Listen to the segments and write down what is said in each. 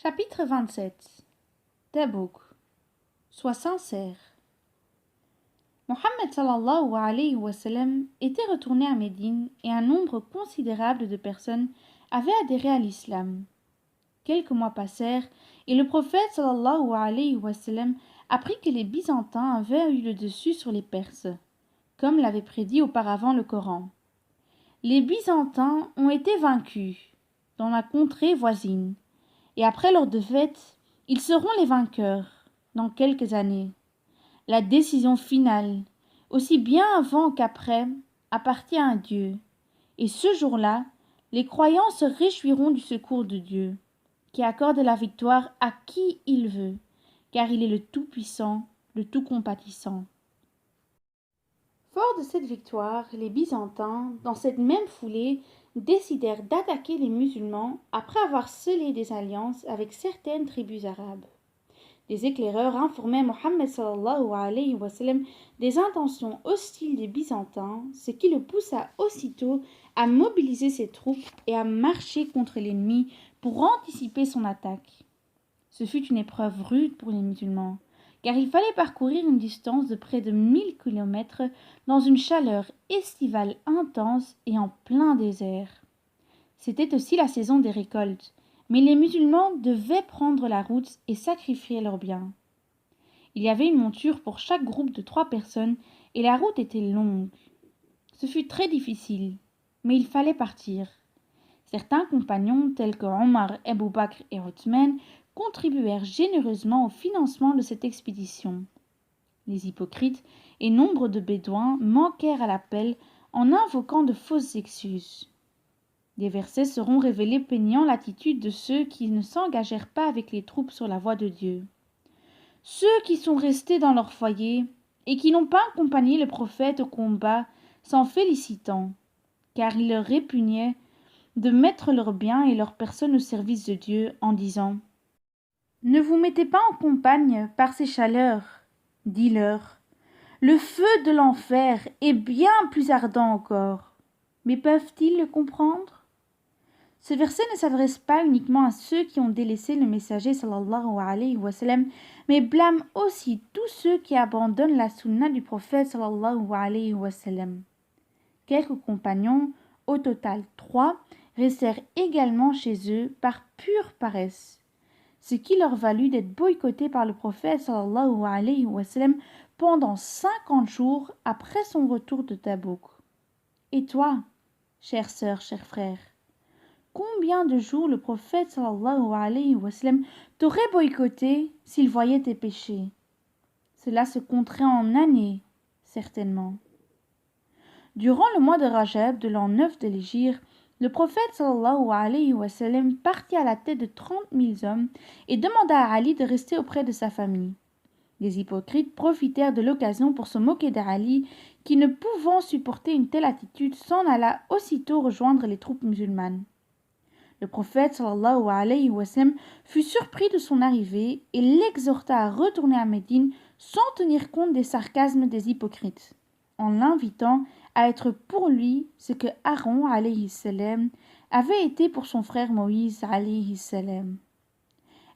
Chapitre 27 Tabouk. Sois sincère. Mohammed sallallahu alayhi wa sallam était retourné à Médine et un nombre considérable de personnes avaient adhéré à l'islam. Quelques mois passèrent et le prophète sallallahu alayhi wa sallam apprit que les Byzantins avaient eu le dessus sur les Perses, comme l'avait prédit auparavant le Coran. Les Byzantins ont été vaincus dans la contrée voisine, et après leur défaite, ils seront les vainqueurs dans quelques années. La décision finale, aussi bien avant qu'après, appartient à Dieu. Et ce jour-là, les croyants se réjouiront du secours de Dieu, qui accorde la victoire à qui il veut, car il est le Tout-Puissant, le Tout-Compatissant. Forts de cette victoire, les Byzantins, dans cette même foulée, décidèrent d'attaquer les musulmans après avoir scellé des alliances avec certaines tribus arabes. Des éclaireurs informaient Mohammed sallallahu alayhi wa sallam des intentions hostiles des Byzantins, ce qui le poussa aussitôt à mobiliser ses troupes et à marcher contre l'ennemi pour anticiper son attaque. Ce fut une épreuve rude pour les musulmans, car il fallait parcourir une distance de près de 1000 kilomètres dans une chaleur estivale intense et en plein désert. C'était aussi la saison des récoltes, mais les musulmans devaient prendre la route et sacrifier leurs biens. Il y avait une monture pour chaque groupe de 3 personnes et la route était longue. Ce fut très difficile, mais il fallait partir. Certains compagnons, tels que Omar, Abu Bakr et Othman, contribuèrent généreusement au financement de cette expédition. Les hypocrites et nombre de bédouins manquèrent à l'appel en invoquant de fausses excuses. Des versets seront révélés peignant l'attitude de ceux qui ne s'engagèrent pas avec les troupes sur la voie de Dieu. Ceux qui sont restés dans leur foyer et qui n'ont pas accompagné le prophète au combat s'en félicitant, car il leur répugnait de mettre leurs biens et leurs personnes au service de Dieu en disant « Ne vous mettez pas en compagne par ces chaleurs, dis-leur. Le feu de l'enfer est bien plus ardent encore. Mais peuvent-ils le comprendre ?» Ce verset ne s'adresse pas uniquement à ceux qui ont délaissé le messager sallallahu alayhi wa sallam, mais blâme aussi tous ceux qui abandonnent la sunna du prophète sallallahu alayhi wa sallam. Quelques compagnons, au total 3, restèrent également chez eux par pure paresse, ce qui leur valut d'être boycottés par le prophète sallallahu alayhi wa sallam pendant 50 jours après son retour de Tabouk. Et toi, chère sœur, cher frère, combien de jours le prophète sallallahu alayhi wa sallam t'aurait boycotté s'il voyait tes péchés? Cela se compterait en années, certainement. Durant le mois de Rajab de l'an 9 de l'Hégire, le prophète sallallahu alayhi wa sallam partit à la tête de 30 000 hommes et demanda à Ali de rester auprès de sa famille. Les hypocrites profitèrent de l'occasion pour se moquer d'Ali, qui, ne pouvant supporter une telle attitude, s'en alla aussitôt rejoindre les troupes musulmanes. Le prophète sallallahu alayhi wa sallam fut surpris de son arrivée et l'exhorta à retourner à Médine sans tenir compte des sarcasmes des hypocrites, en l'invitant à être pour lui ce que Aaron alayhi salam avait été pour son frère Moïse alayhi salam.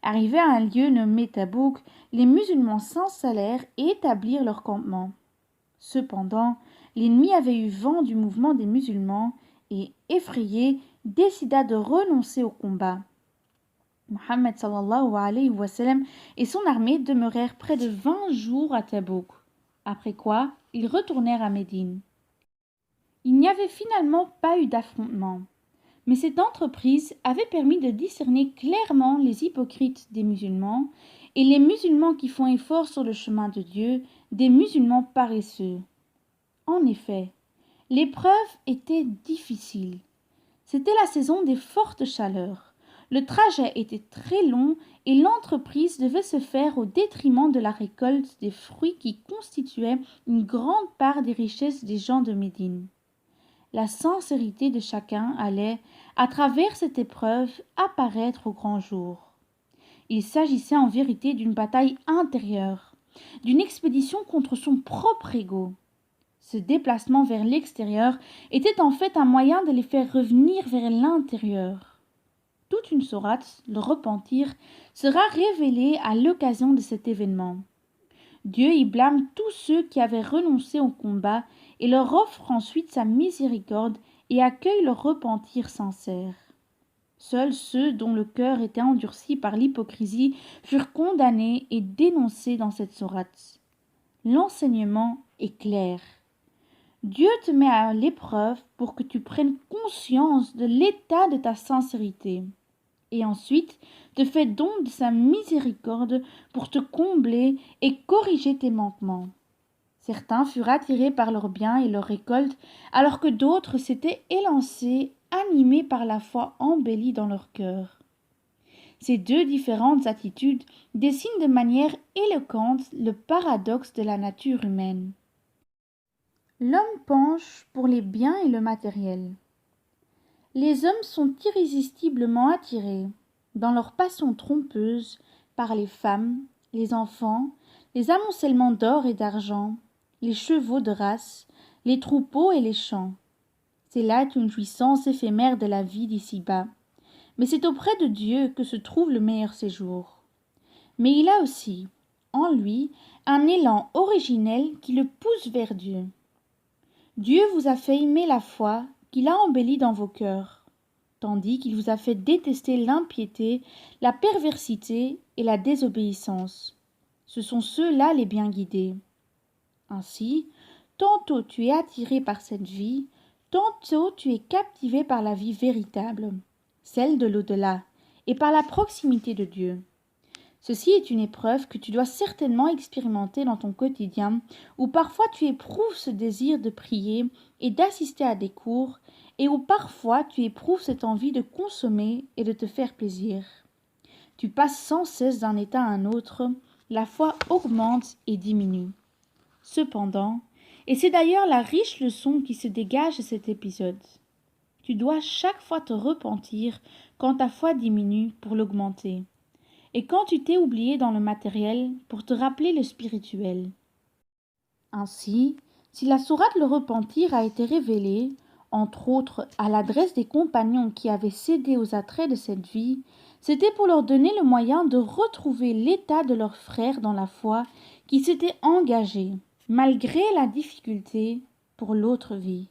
Arrivés à un lieu nommé Tabouk, les musulmans s'installèrent et établirent leur campement. Cependant, l'ennemi avait eu vent du mouvement des musulmans et, effrayé, décida de renoncer au combat. Mohammed sallallahu alayhi wa sallam et son armée demeurèrent près de 20 jours à Tabouk, après quoi ils retournèrent à Médine. Il n'y avait finalement pas eu d'affrontement, mais cette entreprise avait permis de discerner clairement les hypocrites des musulmans et les musulmans qui font effort sur le chemin de Dieu des musulmans paresseux. En effet, l'épreuve était difficile. C'était la saison des fortes chaleurs. Le trajet était très long et l'entreprise devait se faire au détriment de la récolte des fruits qui constituaient une grande part des richesses des gens de Médine. La sincérité de chacun allait, à travers cette épreuve, apparaître au grand jour. Il s'agissait en vérité d'une bataille intérieure, d'une expédition contre son propre ego. Ce déplacement vers l'extérieur était en fait un moyen de les faire revenir vers l'intérieur. Toute une sourate, le repentir, sera révélée à l'occasion de cet événement. Dieu y blâme tous ceux qui avaient renoncé au combat et leur offre ensuite sa miséricorde et accueille leur repentir sincère. Seuls ceux dont le cœur était endurci par l'hypocrisie furent condamnés et dénoncés dans cette sourate. L'enseignement est clair. Dieu te met à l'épreuve pour que tu prennes conscience de l'état de ta sincérité et ensuite te fait don de sa miséricorde pour te combler et corriger tes manquements. Certains furent attirés par leurs biens et leurs récoltes, alors que d'autres s'étaient élancés, animés par la foi embellie dans leur cœur. Ces deux différentes attitudes dessinent de manière éloquente le paradoxe de la nature humaine. L'homme penche pour les biens et le matériel. Les hommes sont irrésistiblement attirés, dans leur passion trompeuse, par les femmes, les enfants, les amoncellements d'or et d'argent, les chevaux de race, les troupeaux et les champs. C'est là une jouissance éphémère de la vie d'ici-bas, mais c'est auprès de Dieu que se trouve le meilleur séjour. Mais il a aussi, en lui, un élan originel qui le pousse vers Dieu. Dieu vous a fait aimer la foi qu'il a embellie dans vos cœurs, tandis qu'il vous a fait détester l'impiété, la perversité et la désobéissance. Ce sont ceux-là les bien guidés. Ainsi, tantôt tu es attiré par cette vie, tantôt tu es captivé par la vie véritable, celle de l'au-delà, et par la proximité de Dieu. Ceci est une épreuve que tu dois certainement expérimenter dans ton quotidien, où parfois tu éprouves ce désir de prier et d'assister à des cours, et où parfois tu éprouves cette envie de consommer et de te faire plaisir. Tu passes sans cesse d'un état à un autre, la foi augmente et diminue. Cependant, et c'est d'ailleurs la riche leçon qui se dégage de cet épisode, tu dois chaque fois te repentir quand ta foi diminue pour l'augmenter. Et quand tu t'es oublié dans le matériel pour te rappeler le spirituel. Ainsi, si la sourate le repentir a été révélée, entre autres à l'adresse des compagnons qui avaient cédé aux attraits de cette vie, c'était pour leur donner le moyen de retrouver l'état de leurs frères dans la foi qui s'étaient engagés, malgré la difficulté, pour l'autre vie.